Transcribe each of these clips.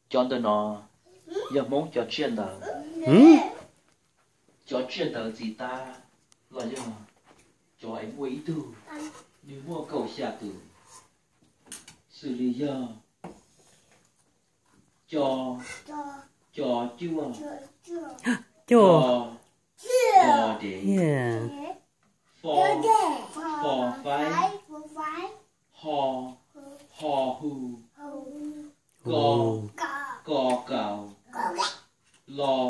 chọn từ nó giờ muốn cho chuyện đó cho chuyện đó gì ta là giờ cho em mua ý tư như mua cầu xả từ xử lý giờ cho chưa cho để phò phái hò hù cò cào lò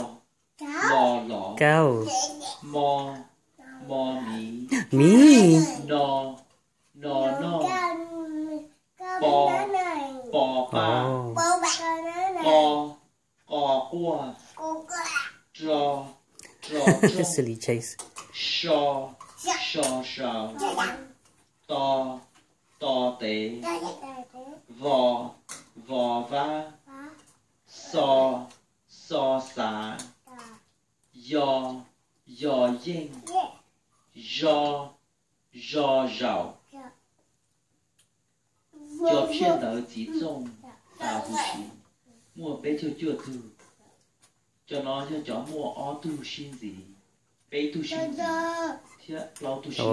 cao mò mí no bò ba cò cua trò silly chase sò to tế vò va so xá dò dinh do rào cho chuyện đó chỉ trong ta bù xí mua bé chưa thử cho nó cho mua ó tu xin gì bé tu xin gì thế lo tu xin gì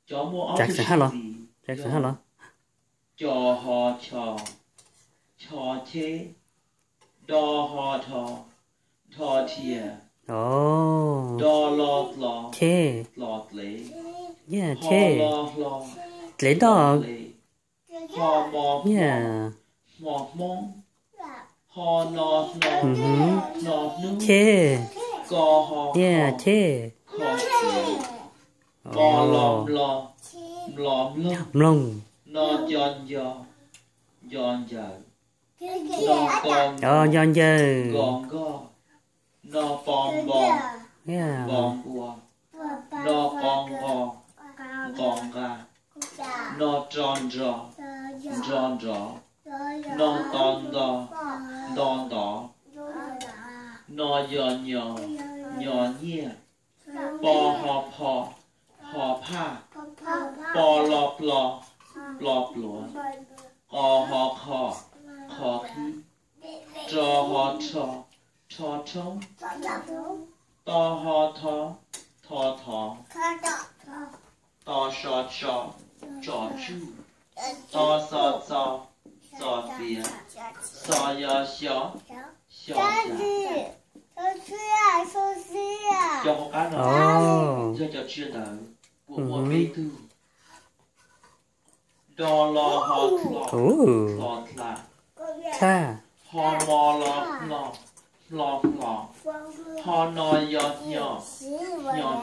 cho mua ó tu xin gì cho họ cho thế đo họ thọ thìa đo lọt lệ lọt lệ đo họ mọt mong họ nọt nước co họ khó bò lom nó giòn giờ nó con gòn go nó bom cua nó con gòn gà nó tròn nó đòn đỏ nó nhỏ nhẹ bò họ pa bò lọp lúa họ khí trò họ trông to họ thọ to trò chú to xía xò cho một cái nào cho chuyện đó của một bé tư đo lo họ ca họ mò lọt họ nói giọt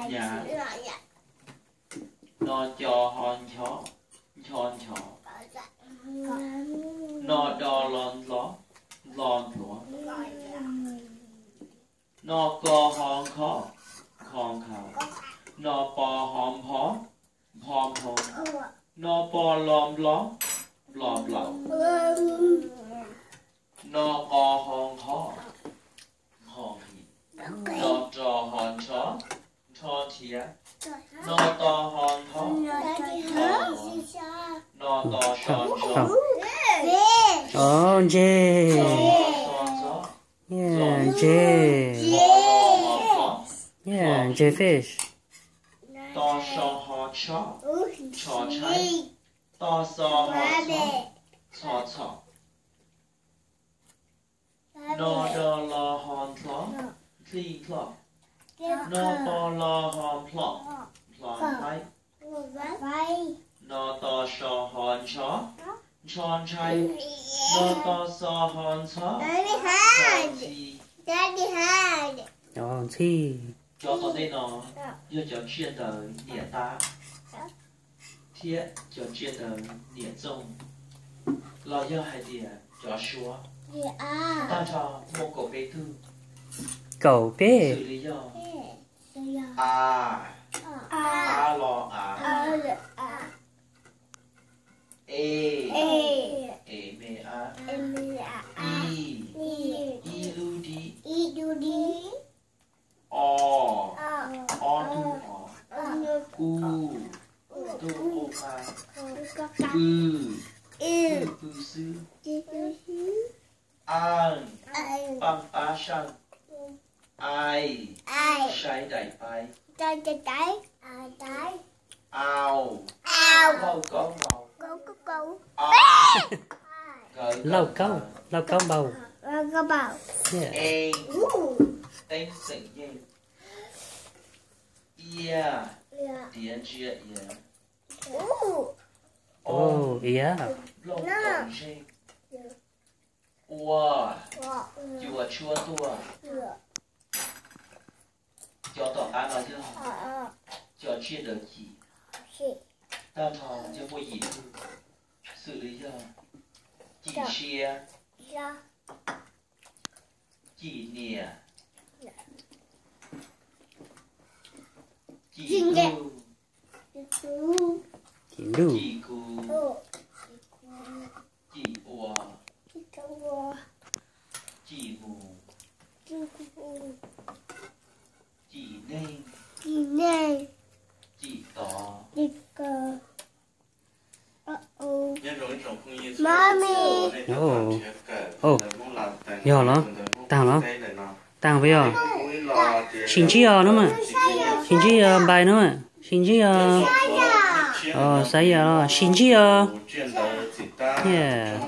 nhả nó cho hòn chó nó đo lon lúa nó co hòn khò nó bò hòm nó bò lom nó co hòn hò nó trò hòn chó thìa nó to hòn nó to trò Jellyfish to họ chó cháy to họ chó nó đo lo hòn clock nó to lo hòn plot nó to hòn chó cháy nó to hòn chó thi cho con đây nó như cho chuyện đời nhẹ ta thiết cho chuyện đời nhẹ trông lo do hai địa cho xua ta cho một cậu bé thư cậu bé xử lý do lo e mẹ i lu đi o tu o ka sư an băng á sang ai sai đại bay ao lâu có màu Lâu câu bầu. Yeah. em tên sự gì điện chia Oh, yeah. lâu tổng gì wow chùa chua tua cho tỏ cá nói chứ cho chia được gì ta thò cho mua gì xử lý cho chị chia chị nè chị cu Chị Lu. chị cu chị ua chị mù chị nên chị tỏ Nhỏ nó. Tàng với nhỏ. Xin chí nó mà. Xin chí bài nó mà. Xin chí sai giờ. Xin chí Yeah.